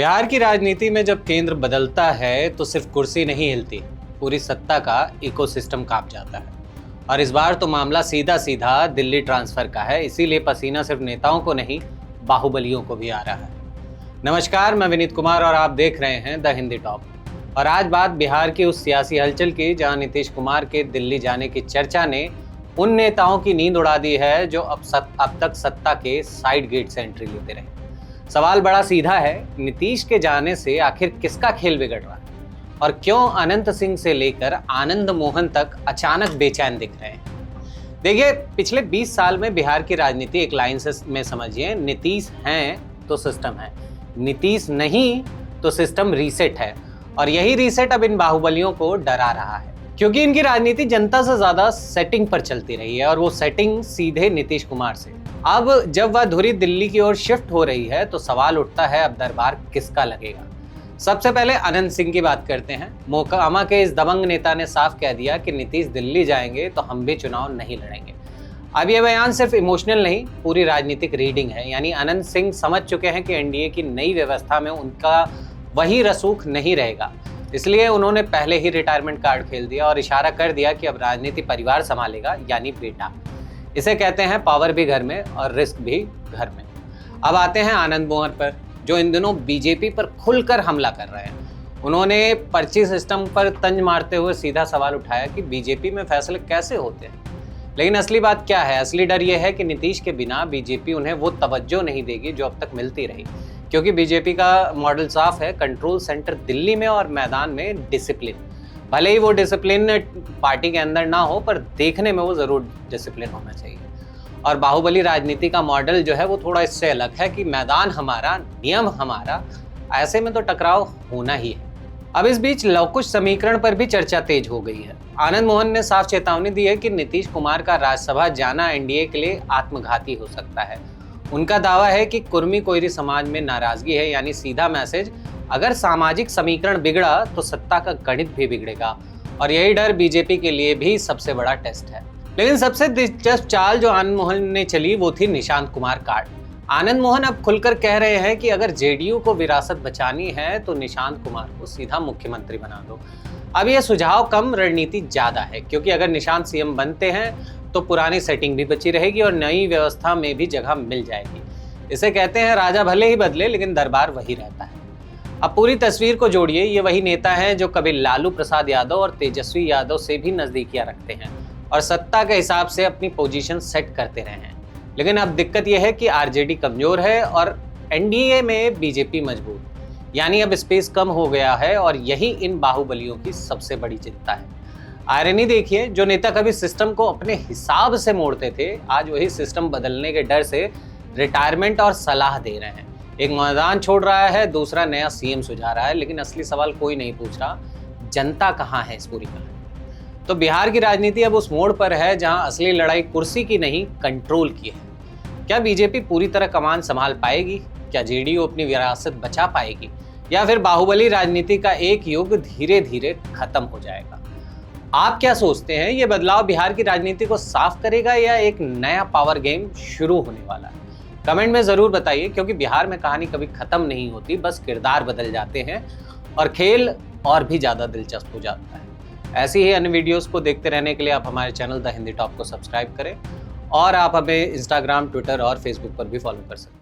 बिहार की राजनीति में जब केंद्र बदलता है तो सिर्फ कुर्सी नहीं हिलती, पूरी सत्ता का इकोसिस्टम कांप जाता है। और इस बार तो मामला सीधा सीधा दिल्ली ट्रांसफर का है, इसीलिए पसीना सिर्फ नेताओं को नहीं, बाहुबलियों को भी आ रहा है। नमस्कार, मैं विनीत कुमार और आप देख रहे हैं द हिंदी टॉप। और आज बात बिहार की उस सियासी हलचल की जहां नीतीश कुमार के दिल्ली जाने की चर्चा ने उन नेताओं की नींद उड़ा दी है जो अब तक सत्ता के साइड गेट से एंट्री लेते रहे। सवाल बड़ा सीधा है, नीतीश के जाने से आखिर किसका खेल बिगड़ रहा है और क्यों अनंत सिंह से लेकर आनंद मोहन तक अचानक बेचैन दिख रहे हैं। देखिए, पिछले 20 साल में बिहार की राजनीति एक लाइन से में समझिए, नीतीश हैं तो सिस्टम है, नीतीश नहीं तो सिस्टम रीसेट है। और यही रीसेट अब इन बाहुबलियों को डरा रहा है, क्योंकि इनकी राजनीति जनता से ज्यादा सेटिंग पर चलती रही है और वो सेटिंग सीधे नीतीश कुमार से। अब जब वह धुरी दिल्ली की ओर शिफ्ट हो रही है तो सवाल उठता है, अब दरबार किसका लगेगा। सबसे पहले अनंत सिंह की बात करते हैं। मोकामा के इस दबंग नेता ने साफ कह दिया कि नीतीश दिल्ली जाएंगे तो हम भी चुनाव नहीं लड़ेंगे। अब यह बयान सिर्फ इमोशनल नहीं, पूरी राजनीतिक रीडिंग है। यानी अनंत सिंह समझ चुके हैं कि एनडीए की नई व्यवस्था में उनका वही रसूख नहीं रहेगा, इसलिए उन्होंने पहले ही रिटायरमेंट कार्ड खेल दिया और इशारा कर दिया कि अब राजनीति परिवार संभालेगा, यानी बेटा। इसे कहते हैं पावर भी घर में और रिस्क भी घर में। अब आते हैं आनंद मोहन पर, जो इन दिनों बीजेपी पर खुलकर हमला कर रहे हैं। उन्होंने पर्ची सिस्टम पर तंज मारते हुए सीधा सवाल उठाया कि बीजेपी में फैसले कैसे होते हैं। लेकिन असली बात क्या है? असली डर यह है कि नीतीश के बिना बीजेपी उन्हें वो तवज्जो नहीं देगी जो अब तक मिलती रही, क्योंकि बीजेपी का मॉडल साफ है, कंट्रोल सेंटर दिल्ली में और मैदान में डिसिप्लिन। भले ही वो डिसिप्लिन पार्टी के अंदर ना हो, पर देखने में वो जरूर डिसिप्लिन होना चाहिए। और बाहुबली राजनीति का मॉडल जो है वो थोड़ा इससे अलग है कि मैदान हमारा, नियम हमारा, ऐसे में तो टकराव होना ही है। अब इस बीच लवकुश समीकरण पर भी चर्चा तेज हो गई है। आनंद मोहन ने साफ चेतावनी दी है कि नीतीश कुमार का राज्यसभा जाना एनडीए के लिए आत्मघाती हो सकता है। उनका दावा है कि कुर्मी कोयरी समाज में नाराजगी है, यानी सीधा मैसेज, अगर सामाजिक समीकरण बिगड़ा तो सत्ता का गणित भी बिगड़ेगा। और यही डर बीजेपी के लिए भी सबसे बड़ा टेस्ट है। लेकिन सबसे दिलचस्प चाल जो आनंद मोहन ने चली वो थी निशांत कुमार कार्ड। आनंद मोहन अब खुलकर कह रहे हैं कि अगर जेडीयू को विरासत बचानी है तो निशांत कुमार को सीधा मुख्यमंत्री बना दो। अब यह सुझाव कम, रणनीति ज्यादा है, क्योंकि अगर निशांत सीएम बनते हैं तो पुरानी सेटिंग भी बची रहेगी और नई व्यवस्था में भी जगह मिल जाएगी। इसे कहते हैं राजा भले ही बदले लेकिन दरबार वही रहता है। अब पूरी तस्वीर को जोड़िए, ये वही नेता हैं जो कभी लालू प्रसाद यादव और तेजस्वी यादव से भी नजदीकियां रखते हैं और सत्ता के हिसाब से अपनी पोजीशन सेट करते रहे हैं। लेकिन अब दिक्कत यह है कि आरजेडी कमजोर है और एनडीए में बीजेपी मजबूत, यानी अब स्पेस कम हो गया है और यही इन बाहुबलियों की सबसे बड़ी चिंता है। आयरनी देखिए, जो नेता कभी सिस्टम को अपने हिसाब से मोड़ते थे, आज वही सिस्टम बदलने के डर से रिटायरमेंट और सलाह दे रहे हैं। एक मैदान छोड़ रहा है, दूसरा नया सीएम सुझा रहा है, लेकिन असली सवाल कोई नहीं पूछ रहा, जनता कहाँ है इस पूरी कहानी। तो बिहार की राजनीति अब उस मोड़ पर है जहां असली लड़ाई कुर्सी की नहीं, कंट्रोल की है। क्या बीजेपी पूरी तरह कमान संभाल पाएगी? क्या जेडीयू अपनी विरासत बचा पाएगी? या फिर बाहुबली राजनीति का एक युग धीरे धीरे खत्म हो जाएगा? आप क्या सोचते हैं? ये बदलाव बिहार की राजनीति को साफ करेगा या एक नया पावर गेम शुरू होने वाला है? कमेंट में जरूर बताइए, क्योंकि बिहार में कहानी कभी खत्म नहीं होती, बस किरदार बदल जाते हैं और खेल और भी ज्यादा दिलचस्प हो जाता है। ऐसी ही अन्य वीडियोस को देखते रहने के लिए आप हमारे चैनल द हिंदी टॉप को सब्सक्राइब करें और आप हमें इंस्टाग्राम, ट्विटर और फेसबुक पर भी फॉलो कर सकते हैं।